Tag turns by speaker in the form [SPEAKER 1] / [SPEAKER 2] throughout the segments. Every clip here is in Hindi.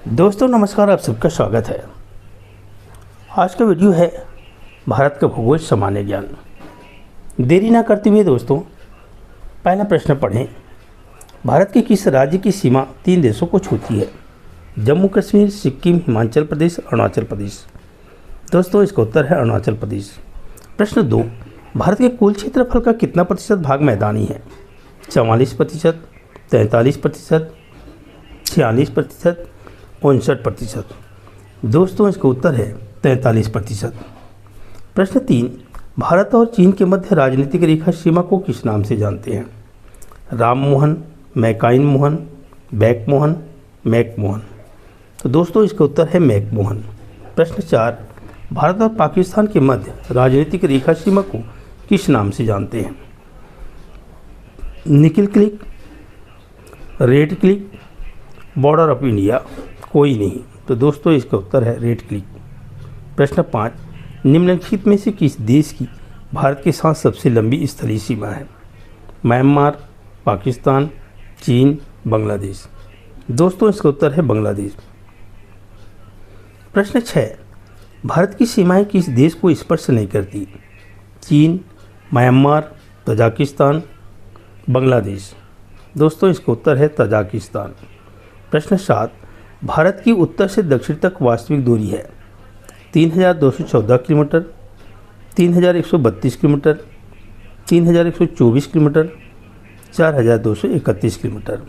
[SPEAKER 1] दोस्तों नमस्कार, आप सबका स्वागत है। आज का वीडियो है भारत का भूगोल सामान्य ज्ञान। देरी ना करते हुए दोस्तों पहला प्रश्न पढ़ें। भारत के किस राज्य की सीमा 3 देशों को छूती है? जम्मू कश्मीर, सिक्किम, हिमाचल प्रदेश, अरुणाचल प्रदेश। दोस्तों इसका उत्तर है अरुणाचल प्रदेश। प्रश्न 2, भारत के कुल क्षेत्रफल का कितना प्रतिशत भाग मैदानी है? 44%, 43%, 46%, 59%। दोस्तों इसका उत्तर है 43%। प्रश्न 3, भारत और चीन के मध्य राजनीतिक रेखा सीमा को किस नाम से जानते हैं? Ram Mohan, machine Mohan, back Mohan, Mac Mohan. तो दोस्तों इसका उत्तर है मैक मोहन। प्रश्न 4, भारत और पाकिस्तान के मध्य राजनीतिक रेखा सीमा को किस नाम से जानते हैं? निकिल click, red click, border of India, कोई नहीं। तो दोस्तों इसका उत्तर है रेड क्लिक। प्रश्न 5, निम्नलिखित में से किस देश की भारत के साथ सबसे लंबी स्थलीय सीमा है? म्यांमार, पाकिस्तान, चीन, बांग्लादेश। दोस्तों इसका उत्तर है बांग्लादेश। प्रश्न 6, भारत की सीमाएं किस देश को स्पर्श नहीं करती? चीन, म्यांमार, तजाकिस्तान, बांग्लादेश। दोस्तों इसका उत्तर है तजाकिस्तान। प्रश्न 7, भारत की उत्तर से दक्षिण तक वास्तविक दूरी है 3214 किलोमीटर, 3132 किलोमीटर, 3124 किलोमीटर, 4231 किलोमीटर।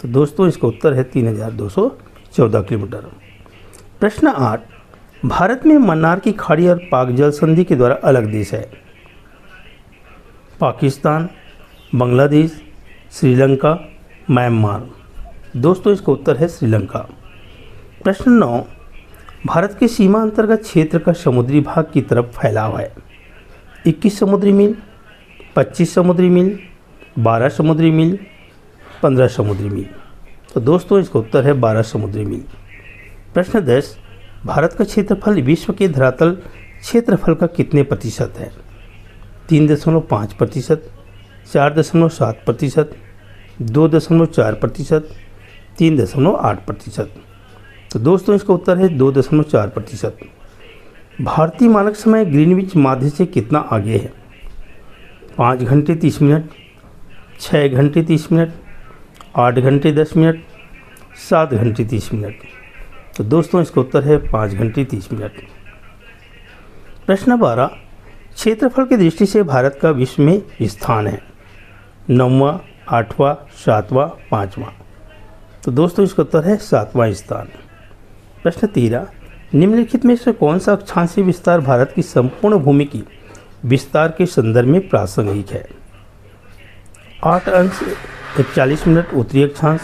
[SPEAKER 1] तो दोस्तों इसका उत्तर है 3214 किलोमीटर। प्रश्न 8, भारत में मन्नार की खाड़ी और पाक जल संधि के द्वारा अलग देश है? पाकिस्तान, बांग्लादेश, श्रीलंका, म्यांमार। दोस्तों इसका उत्तर है श्रीलंका। प्रश्न 9, भारत के सीमा अंतर्गत क्षेत्र का समुद्री भाग की तरफ फैलाव है? 21 समुद्री मील, 25 समुद्री मील, 12 समुद्री मील, 15 समुद्री मील। तो दोस्तों इसका उत्तर है 12 समुद्री मील। प्रश्न 10, भारत का क्षेत्रफल विश्व के धरातल क्षेत्रफल का कितने प्रतिशत है? 3.5%, 4.7%, 2.4%, 3.8%। तो दोस्तों इसका उत्तर है 2.4%। भारतीय मानक समय ग्रीनविच माध्य से कितना आगे है? 5 घंटे 30 मिनट, 6 घंटे 30 मिनट, 8 घंटे 10 मिनट, 7 घंटे 30 मिनट। तो दोस्तों इसका उत्तर है 5 घंटे 30 मिनट। प्रश्न 12, क्षेत्रफल की दृष्टि से भारत का विश्व में स्थान है? 9वां, 8वां, 7वां, 5वां। तो दोस्तों इसका उत्तर है 7वां स्थान। प्रश्न 13, निम्नलिखित में से कौन सा अक्षांशीय विस्तार भारत की संपूर्ण भूमि की विस्तार के संदर्भ में प्रासंगिक है? 8 अंश 41 मिनट उत्तरी अक्षांश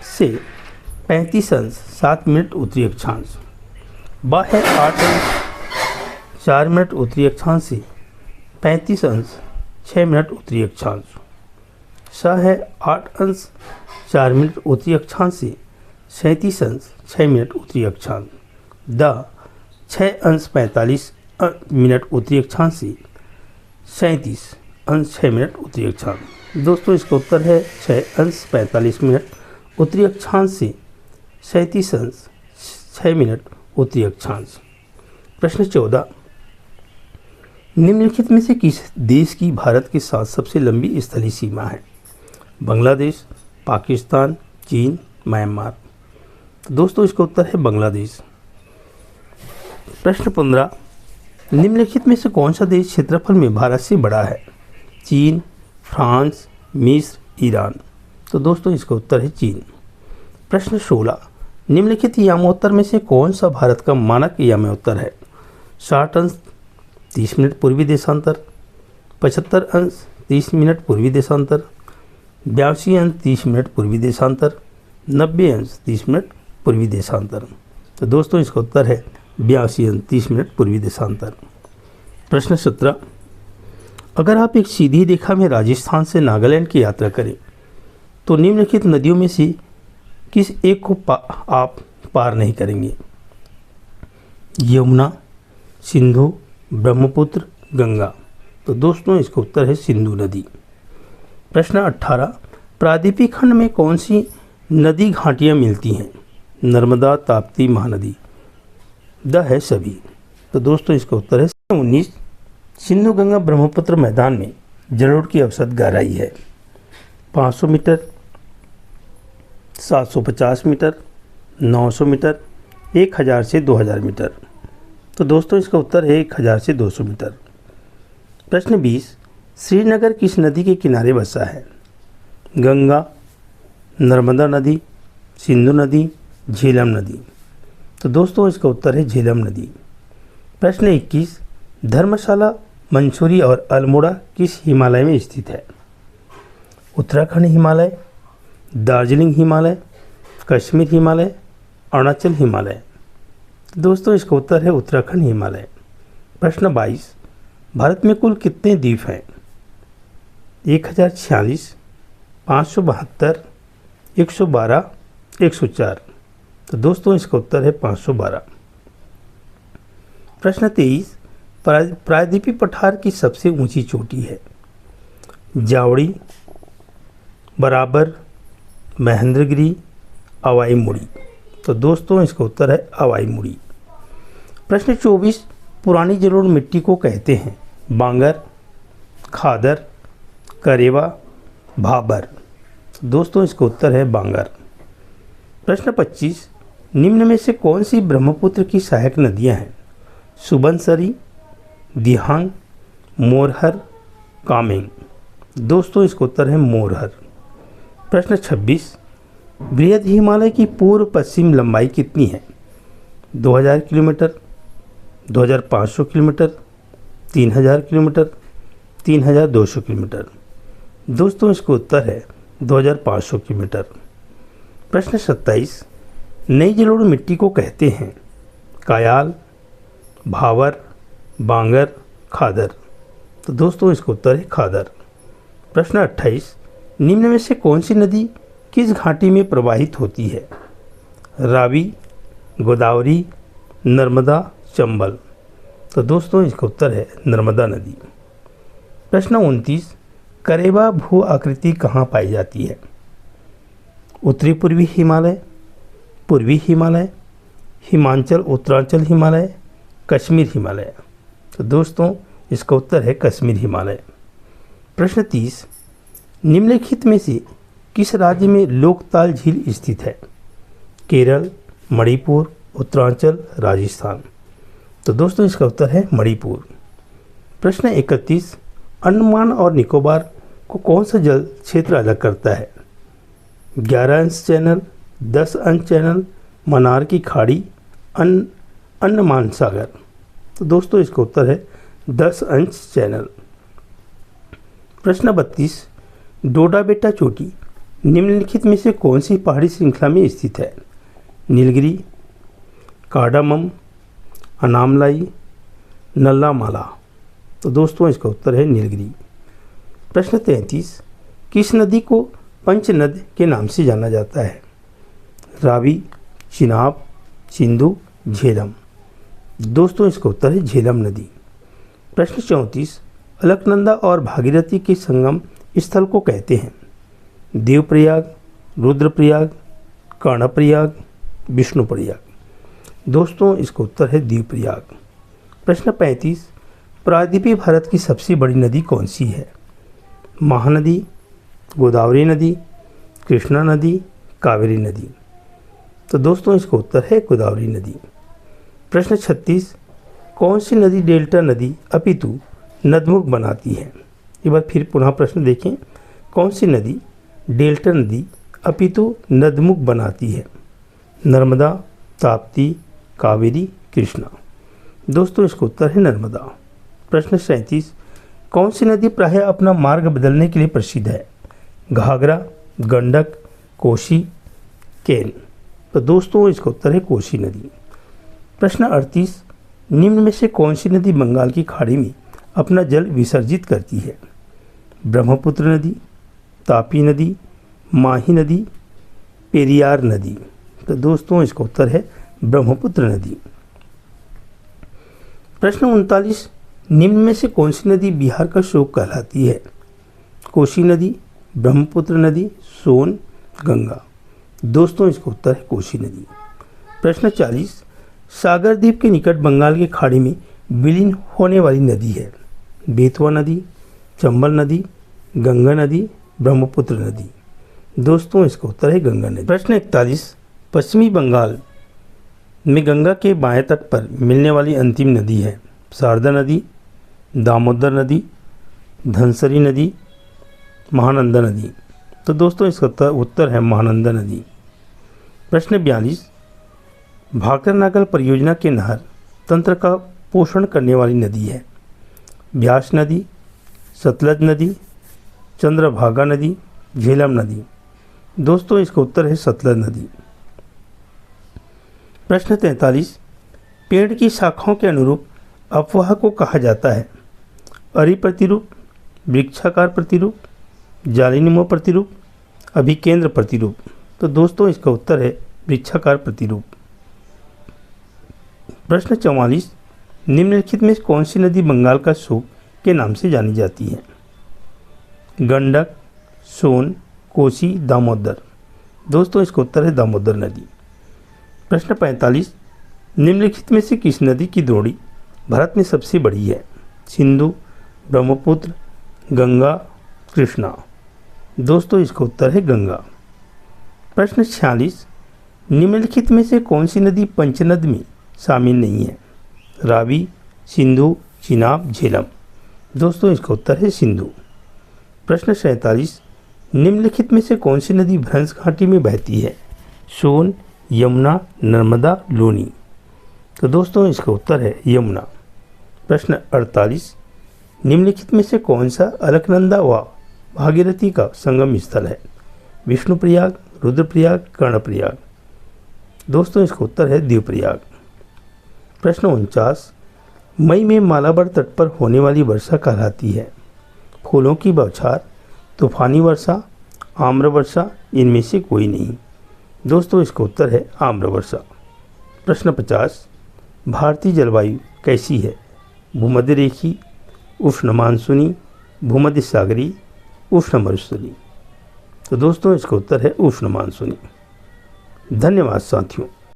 [SPEAKER 1] से 35 अंश 7 मिनट उत्तरी अक्षांश। ब है 8 अंश 4 मिनट उत्तरी अक्षांश से 35 अंश 6 मिनट उत्तरी अक्षांश। स है 8 अंश 4 मिनट उत्तरी अक्षांश से 37 अंश 6 मिनट उत्तरी अक्षांश। द 6 अंश 45 मिनट उत्तरी अक्षांश से 37 अंश 6 मिनट उत्तरी अक्षांश। दोस्तों इसका उत्तर है 6 अंश 45 मिनट उत्तरी अक्षांश से 37 अंश 6 मिनट उत्तरी अक्षांश। प्रश्न 14, निम्नलिखित में से किस देश की भारत के साथ सबसे लंबी स्थलीय सीमा है? बांग्लादेश, पाकिस्तान, चीन, म्यांमार। तो दोस्तों इसका उत्तर है बांग्लादेश। प्रश्न 15, निम्नलिखित में से कौन सा देश क्षेत्रफल में भारत से बड़ा है? चीन, फ्रांस, मिस्र, ईरान। तो दोस्तों इसका उत्तर है चीन। प्रश्न 16, निम्नलिखित यामोत्तर में से कौन सा भारत का मानक यामोत्तर है? 60 अंश 30 मिनट पूर्वी देशांतर, 75 अंश 30 मिनट पूर्वी देशांतर, 82 अंश 30 मिनट पूर्वी देशांतर, 90 अंश 30 मिनट पूर्वी देशांतर। तो दोस्तों इसका उत्तर है 82 अंश 30 मिनट पूर्वी देशांतर। प्रश्न 17, अगर आप एक सीधी रेखा में राजस्थान से नागालैंड की यात्रा करें तो निम्नलिखित नदियों में से किस एक को आप पार नहीं करेंगे? यमुना, सिंधु, ब्रह्मपुत्र, गंगा। तो दोस्तों इसका उत्तर है सिंधु नदी। प्रश्न 18, प्रायद्वीपीय खंड में कौन सी नदी घाटियाँ मिलती हैं? नर्मदा, ताप्ती, महानदी। द है सभी। तो दोस्तों इसका उत्तर है 19। सिंधु गंगा ब्रह्मपुत्र मैदान में जलोढ़ की औसत गहराई है 500 मीटर, 750 मीटर, 900 मीटर, 1000 से 2000 मीटर। तो दोस्तों इसका उत्तर है 1000 से 200 मीटर। प्रश्न 20। श्रीनगर किस नदी के किनारे बसा है? गंगा, नर्मदा नदी, सिंधु नदी, झेलम नदी। तो दोस्तों इसका उत्तर है झेलम नदी। प्रश्न 21। धर्मशाला, मंसूरी और अल्मोड़ा किस हिमालय में स्थित है? उत्तराखंड हिमालय, दार्जिलिंग हिमालय, कश्मीर हिमालय, अरुणाचल हिमालय। दोस्तों इसका उत्तर है उत्तराखंड हिमालय। प्रश्न 22। भारत में कुल कितने द्वीप हैं? 1046, 572, 112, 104। तो दोस्तों इसका उत्तर है 512। प्रश्न 23। प्रायद्वीपीय पठार की सबसे ऊंची चोटी है? जावड़ी, बराबर, महेंद्रगिरी, अवाई मुड़ी। तो दोस्तों इसका उत्तर है अवाई मुड़ी। प्रश्न 24। पुरानी जलोढ़ मिट्टी को कहते हैं? बांगर, खादर, करेवा, भाबर। दोस्तों इसका उत्तर है बांगर। प्रश्न 25। निम्न में से कौन सी ब्रह्मपुत्र की सहायक नदियां हैं? सुबनसरी, दिहांग, मोरहर, कामेंग। दोस्तों इसका उत्तर है मोरहर। प्रश्न 26। बृहद हिमालय की पूर्व पश्चिम लंबाई कितनी है? 2000 किलोमीटर, 2500 किलोमीटर, 3000 किलोमीटर, 3200 किलोमीटर। दोस्तों इसका उत्तर है 2500 किलोमीटर। प्रश्न 27। नई जलोढ़ मिट्टी को कहते हैं? कायाल, भावर, बांगर, खादर। तो दोस्तों इसका उत्तर है खादर। प्रश्न 28। निम्न में से कौन सी नदी किस घाटी में प्रवाहित होती है? रावी, गोदावरी, नर्मदा, चंबल। तो दोस्तों इसका उत्तर है नर्मदा नदी। प्रश्न 29। करेवा भू आकृति कहाँ पाई जाती है? उत्तरी पूर्वी हिमालय, पूर्वी हिमालय, हिमाचल उत्तरांचल हिमालय, कश्मीर हिमालय। तो दोस्तों इसका उत्तर है कश्मीर हिमालय। प्रश्न 30। निम्नलिखित में से किस राज्य में लोकताल झील स्थित है? केरल, मणिपुर, उत्तरांचल, राजस्थान। तो दोस्तों इसका उत्तर है मणिपुर। प्रश्न 31। अंडमान और निकोबार को कौन सा जल क्षेत्र अलग करता है? 11 अंश चैनल, 10 अंश चैनल, मन्नार की खाड़ी, अंडमान सागर। तो दोस्तों इसका उत्तर है 10 अंश चैनल। प्रश्न 32। डोडा बेटा चोटी निम्नलिखित में से कौन सी पहाड़ी श्रृंखला में स्थित है? नीलगिरी, कार्डामम, अनामलाई, नल्लामाला। तो दोस्तों इसका उत्तर है नीलगिरी। प्रश्न 33। किस नदी को पंचनद के नाम से जाना जाता है? रावी, चिनाब, सिंधु, झेलम। दोस्तों इसका उत्तर है झेलम नदी। प्रश्न 34। अलकनंदा और भागीरथी के संगम स्थल को कहते हैं? देवप्रयाग, रुद्रप्रयाग, कर्णप्रयाग, विष्णुप्रयाग। दोस्तों इसका उत्तर है देवप्रयाग। प्रश्न 35। प्रायद्वीपीय भारत की सबसे बड़ी नदी कौन सी है? महानदी, गोदावरी नदी, कृष्णा नदी, कावेरी नदी। तो दोस्तों इसका उत्तर है गोदावरी नदी। प्रश्न 36। कौन सी नदी डेल्टा नदी अपितु नदमुख बनाती है? एक बार फिर पुनः प्रश्न देखें। कौन सी नदी डेल्टा नदी अपितु नदमुख बनाती है? नर्मदा, ताप्ती, कावेरी, कृष्णा। दोस्तों इसका उत्तर है नर्मदा। प्रश्न 37। कौन सी नदी प्रायः अपना मार्ग बदलने के लिए प्रसिद्ध है? घाघरा, गंडक, कोसी, केन। तो दोस्तों इसका उत्तर है कोसी नदी। प्रश्न 38। निम्न में से कौन सी नदी बंगाल की खाड़ी में अपना जल विसर्जित करती है? ब्रह्मपुत्र नदी, तापी नदी, माही नदी, पेरियार नदी। तो दोस्तों इसका उत्तर है ब्रह्मपुत्र नदी। प्रश्न 39। निम्न में से कौन सी नदी बिहार का शोक कहलाती है? कोसी नदी, ब्रह्मपुत्र नदी, सोन, गंगा। दोस्तों इसका उत्तर है कोसी नदी। प्रश्न 40, सागर द्वीप के निकट बंगाल की खाड़ी में विलीन होने वाली नदी है? बेतवा नदी, चंबल नदी, गंगा नदी, ब्रह्मपुत्र नदी। दोस्तों इसका उत्तर है गंगा नदी। प्रश्न 41, पश्चिमी बंगाल में गंगा के बाएं तट पर मिलने वाली अंतिम नदी है? शारदा नदी, दामोदर नदी, धनसरी नदी, महानंदा नदी। तो दोस्तों इसका उत्तर है महानंदा नदी। प्रश्न 42, भाकर नागल परियोजना के नहर तंत्र का पोषण करने वाली नदी है? ब्यास नदी, सतलज नदी, चंद्रभागा नदी, झेलम नदी। दोस्तों इसका उत्तर है सतलज नदी। प्रश्न 43, पेड़ की शाखाओं के अनुरूप अपवाह को कहा जाता है? अरी प्रतिरूप, वृक्षाकार प्रतिरूप, जालिनुमा प्रतिरूप, अभिकेंद्र प्रतिरूप। तो दोस्तों इसका उत्तर है वृक्षाकार प्रतिरूप। प्रश्न 44, निम्नलिखित में कौन सी नदी बंगाल का शोक के नाम से जानी जाती है? गंडक, सोन, कोसी, दामोदर। दोस्तों इसका उत्तर है दामोदर नदी। प्रश्न 45, निम्नलिखित में से किस नदी की द्रोणी भारत में सबसे बड़ी है? सिंधु, ब्रह्मपुत्र, गंगा, कृष्णा। दोस्तों इसका उत्तर है गंगा। प्रश्न 46, निम्नलिखित में से कौन सी नदी पंचनद में शामिल नहीं है? रावी, सिंधु, चिनाब, झेलम। दोस्तों इसका उत्तर है सिंधु। प्रश्न 47, निम्नलिखित में से कौन सी नदी भ्रंश घाटी में बहती है? सोन, यमुना, नर्मदा, लूनी। तो दोस्तों इसका उत्तर है यमुना। प्रश्न 48, निम्नलिखित में से कौन सा अलकनंदा व भागीरथी का संगम स्थल है? विष्णुप्रयाग, रुद्रप्रयाग, कर्णप्रयाग। दोस्तों इसका उत्तर है देवप्रयाग। प्रश्न 49, मई में मालाबार तट पर होने वाली वर्षा कहलाती है? फूलों की बौछार, तूफानी वर्षा, आम्र वर्षा, इनमें से कोई नहीं। दोस्तों इसका उत्तर है आम्र वर्षा। प्रश्न 50, भारतीय जलवायु कैसी है? भूमध्य रेखी, उष्ण मानसूनी, भूमध्य सागरी, उष्ण मरुस्थलीय। तो दोस्तों इसका उत्तर है उष्ण मानसूनी। धन्यवाद साथियों।